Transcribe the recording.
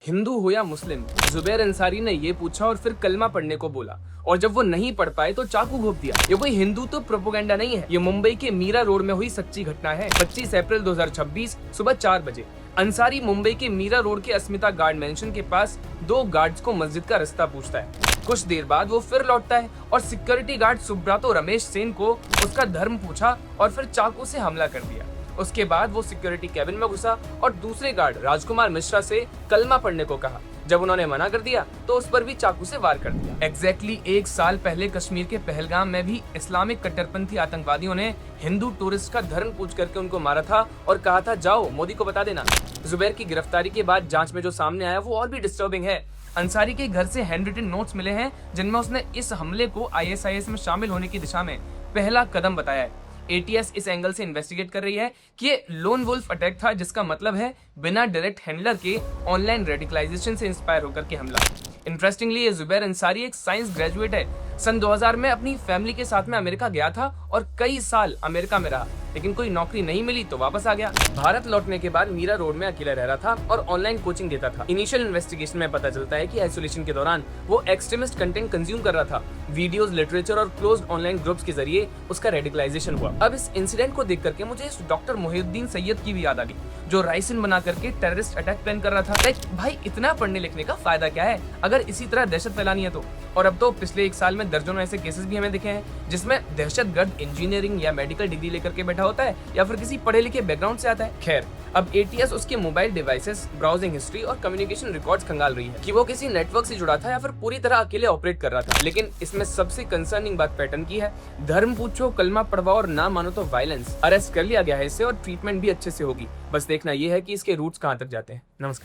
हिंदू हो या मुस्लिम, जुबैर अंसारी ने ये पूछा और फिर कलमा पढ़ने को बोला, और जब वो नहीं पढ़ पाए तो चाकू घोंप दिया। ये कोई हिंदू तो प्रोपोगेंडा नहीं है, ये मुंबई के मीरा रोड में हुई सच्ची घटना है। 25 अप्रैल 2026 सुबह 4 बजे अंसारी मुंबई के मीरा रोड के अस्मिता गार्ड मेंशन के पास 2 गार्ड्स को मस्जिद का रास्ता पूछता है। कुछ देर बाद वो फिर लौटता है और सिक्योरिटी गार्ड सुब्रातो रमेश सेन को उसका धर्म पूछा और फिर चाकू से हमला कर दिया। उसके बाद वो सिक्योरिटी कैबिन में घुसा और दूसरे गार्ड राजकुमार मिश्रा से कलमा पढ़ने को कहा। जब उन्होंने मना कर दिया तो उस पर भी चाकू से वार कर दिया। एग्जैक्टली 1 साल पहले कश्मीर के पहलगाम में भी इस्लामिक कट्टरपंथी आतंकवादियों ने हिंदू टूरिस्ट का धर्म पूछ करके उनको मारा था और कहा था जाओ मोदी को बता देना। जुबैर की गिरफ्तारी के बाद जांच में जो सामने आया वो और भी डिस्टर्बिंग है। अंसारी के घर से हैंडरिटन नोट्स मिले हैं जिनमें उसने इस हमले को ISIS में शामिल होने की दिशा में पहला कदम बताया है। ATS इस एंगल से इन्वेस्टिगेट कर रही है कि ये लोन वुल्फ अटैक था, जिसका मतलब है बिना डायरेक्ट हैंडलर के ऑनलाइन रेडिकलाइजेशन से इंस्पायर होकर के हमला। इंटरेस्टिंगली ये जुबैर अंसारी एक साइंस ग्रेजुएट है। सन 2000 में अपनी फैमिली के साथ में अमेरिका गया था और कई साल अमेरिका में रहा, लेकिन कोई नौकरी नहीं मिली तो वापस आ गया। भारत लौटने के बाद मीरा रोड में अकेला रह रहा था और ऑनलाइन कोचिंग देता था। इनिशियल इन्वेस्टिगेशन में पता चलता है कि आइसोलेशन के दौरान वो एक्सट्रीमिस्ट कंटेंट कंज्यूम कर रहा था। वीडियोस, लिटरेचर और क्लोज्ड ऑनलाइन ग्रुप्स के जरिए उसका रेडिकलाइजेशन हुआ। अब इस इंसिडेंट को देख करके मुझे इस डॉक्टर मोहिउद्दीन सैयद की भी याद आ गई, जो राइसिन बना करके टेररिस्ट अटैक प्लान कर रहा था। भाई इतना पढ़ने लिखने का फायदा क्या है अगर इसी तरह दहशत फैलानी है तो। और अब तो पिछले 1 साल में दर्जनों ऐसे केसेस भी हमें दिखे हैं जिसमें दहशतगर्द इंजीनियरिंग या मेडिकल डिग्री लेकर के बैठा होता है या फिर किसी पढ़े लिखे बैकग्राउंड से आता है। खैर, अब ATS उसके मोबाइल डिवाइसेस, ब्राउजिंग हिस्ट्री और कम्युनिकेशन रिकॉर्ड्स खंगाल रही है कि वो किसी नेटवर्क से जुड़ा था या फिर पूरी तरह अकेले ऑपरेट कर रहा था। लेकिन इसमें सबसे कंसर्निंग बात पैटर्न की है। धर्म पूछो, कलमा पढ़वाओ और ना मानो तो वायलेंस। अरेस्ट कर लिया गया है इससे और ट्रीटमेंट भी अच्छे से होगी। बस देखना ये है कि इसके रूट्स कहाँ तक जाते हैं। नमस्कार।